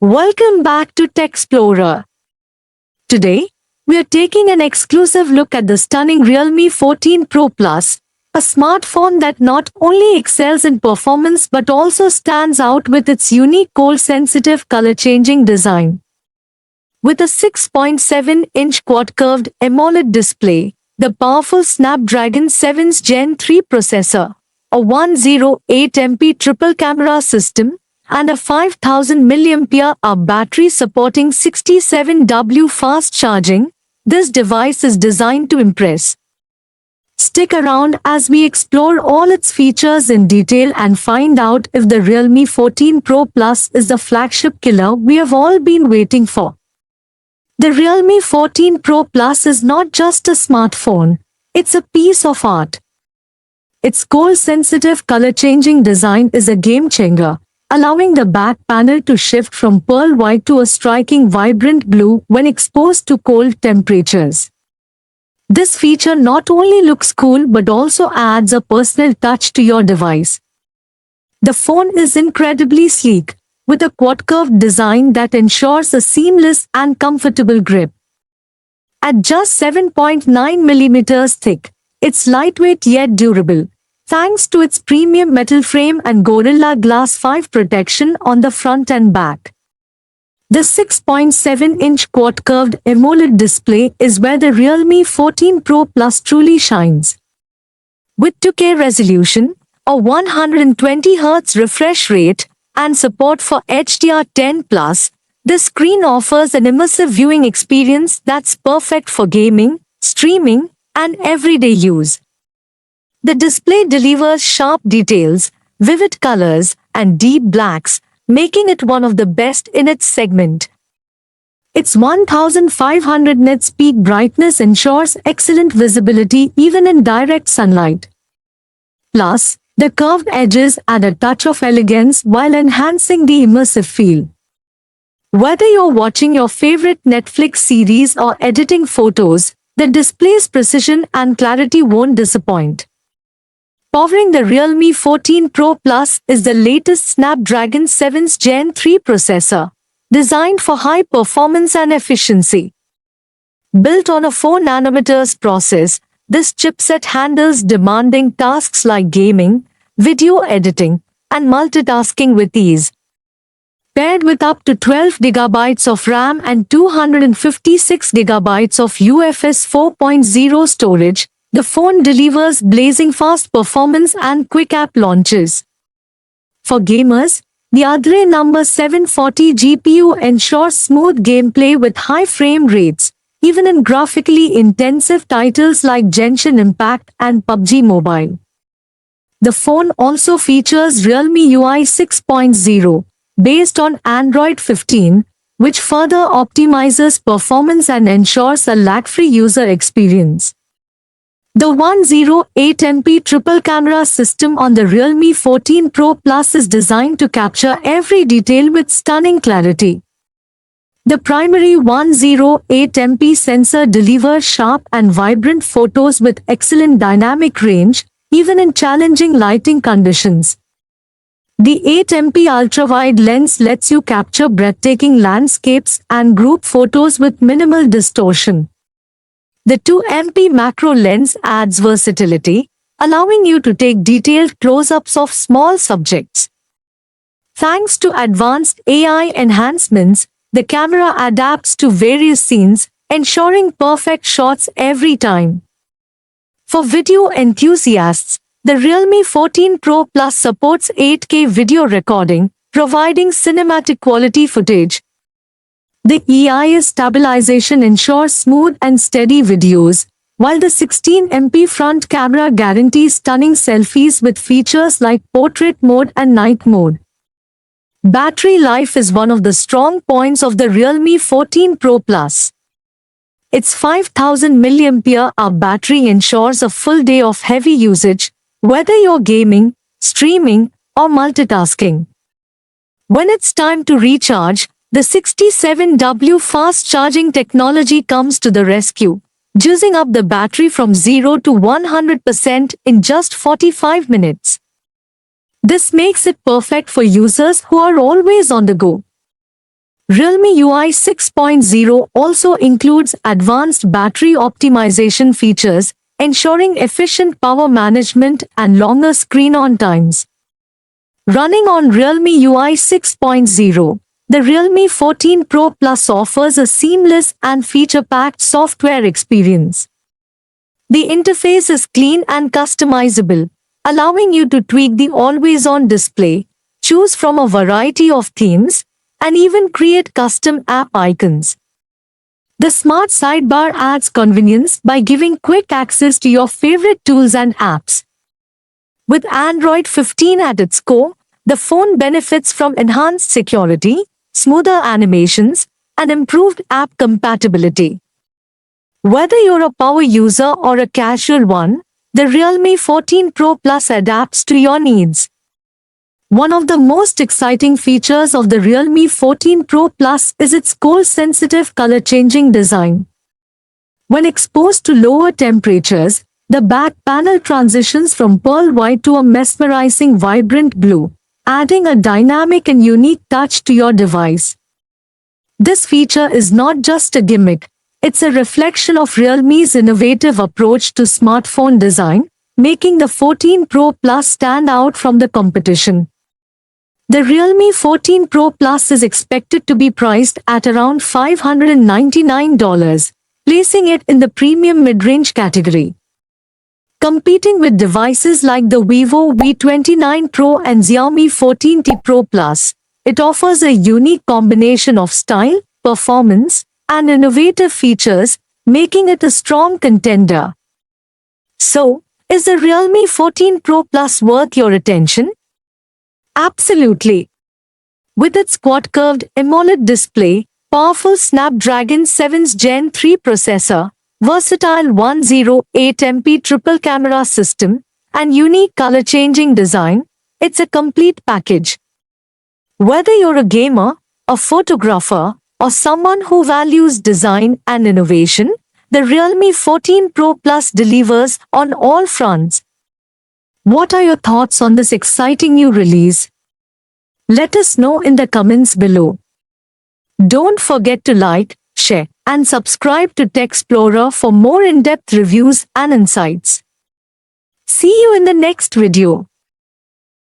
Welcome back to TechXplorer. Today, we are taking an exclusive look at the stunning Realme 14 Pro Plus, a smartphone that not only excels in performance but also stands out with its unique cold-sensitive color-changing design. With a 6.7-inch quad-curved AMOLED display, the powerful Snapdragon 7's Gen 3 processor, a 108MP triple camera system, and a 5000 mAh battery supporting 67W fast charging, this device is designed to impress. Stick around as we explore all its features in detail and find out if the Realme 14 Pro Plus is the flagship killer we have all been waiting for. The Realme 14 Pro Plus is not just a smartphone, it's a piece of art. Its cold-sensitive color-changing design is a game-changer, allowing the back panel to shift from pearl white to a striking vibrant blue when exposed to cold temperatures. This feature not only looks cool but also adds a personal touch to your device. The phone is incredibly sleek, with a quad-curved design that ensures a seamless and comfortable grip. At just 7.9mm thick, it's lightweight yet durable, thanks to its premium metal frame and Gorilla Glass 5 protection on the front and back. The 6.7-inch quad-curved AMOLED display is where the Realme 14 Pro Plus truly shines. With 2K resolution, a 120Hz refresh rate, and support for HDR10+, the screen offers an immersive viewing experience that's perfect for gaming, streaming, and everyday use. The display delivers sharp details, vivid colors, and deep blacks, making it one of the best in its segment. Its 1500 nits peak brightness ensures excellent visibility even in direct sunlight. Plus, the curved edges add a touch of elegance while enhancing the immersive feel. Whether you're watching your favorite Netflix series or editing photos, the display's precision and clarity won't disappoint. Powering the Realme 14 Pro Plus is the latest Snapdragon 7's Gen 3 processor, designed for high performance and efficiency. Built on a 4nm process, this chipset handles demanding tasks like gaming, video editing, and multitasking with ease. Paired with up to 12GB of RAM and 256GB of UFS 4.0 storage, the phone delivers blazing fast performance and quick app launches. For gamers, the Adreno 740 GPU ensures smooth gameplay with high frame rates, even in graphically intensive titles like Genshin Impact and PUBG Mobile. The phone also features Realme UI 6.0, based on Android 15, which further optimizes performance and ensures a lag-free user experience. The 108MP triple camera system on the Realme 14 Pro Plus is designed to capture every detail with stunning clarity. The primary 108MP sensor delivers sharp and vibrant photos with excellent dynamic range, even in challenging lighting conditions. The 8MP ultra-wide lens lets you capture breathtaking landscapes and group photos with minimal distortion. The 2MP macro lens adds versatility, allowing you to take detailed close-ups of small subjects. Thanks to advanced AI enhancements, the camera adapts to various scenes, ensuring perfect shots every time. For video enthusiasts, the Realme 14 Pro Plus supports 8K video recording, providing cinematic quality footage. The EIS stabilization ensures smooth and steady videos, while the 16MP front camera guarantees stunning selfies with features like portrait mode and night mode. Battery life is one of the strong points of the Realme 14 Pro Plus. Its 5000 mAh battery ensures a full day of heavy usage, whether you're gaming, streaming, or multitasking. When it's time to recharge, the 67W fast charging technology comes to the rescue, juicing up the battery from 0 to 100% in just 45 minutes. This makes it perfect for users who are always on the go. Realme UI 6.0 also includes advanced battery optimization features, ensuring efficient power management and longer screen-on times. Running on Realme UI 6.0, the Realme 14 Pro Plus offers a seamless and feature-packed software experience. The interface is clean and customizable, allowing you to tweak the always-on display, choose from a variety of themes, and even create custom app icons. The smart sidebar adds convenience by giving quick access to your favorite tools and apps. With Android 15 at its core, the phone benefits from enhanced security, smoother animations, and improved app compatibility. Whether you're a power user or a casual one, the Realme 14 Pro Plus adapts to your needs. One of the most exciting features of the Realme 14 Pro Plus is its cold-sensitive color-changing design. When exposed to lower temperatures, the back panel transitions from pearl white to a mesmerizing vibrant blue, adding a dynamic and unique touch to your device. This feature is not just a gimmick, it's a reflection of Realme's innovative approach to smartphone design, making the 14 Pro Plus stand out from the competition. The Realme 14 Pro Plus is expected to be priced at around $599, placing it in the premium mid-range category. Competing with devices like the Vivo V29 Pro and Xiaomi 14T Pro Plus, it offers a unique combination of style, performance, and innovative features, making it a strong contender. So, is the Realme 14 Pro Plus worth your attention? Absolutely. With its quad-curved AMOLED display, powerful Snapdragon 7's Gen 3 processor, versatile 108MP triple camera system, and unique color-changing design, it's a complete package. Whether you're a gamer, a photographer, or someone who values design and innovation, the Realme 14 Pro Plus delivers on all fronts. What are your thoughts on this exciting new release? Let us know in the comments below. Don't forget to like, share, and subscribe to Techsplorer for more in-depth reviews and insights. See you in the next video.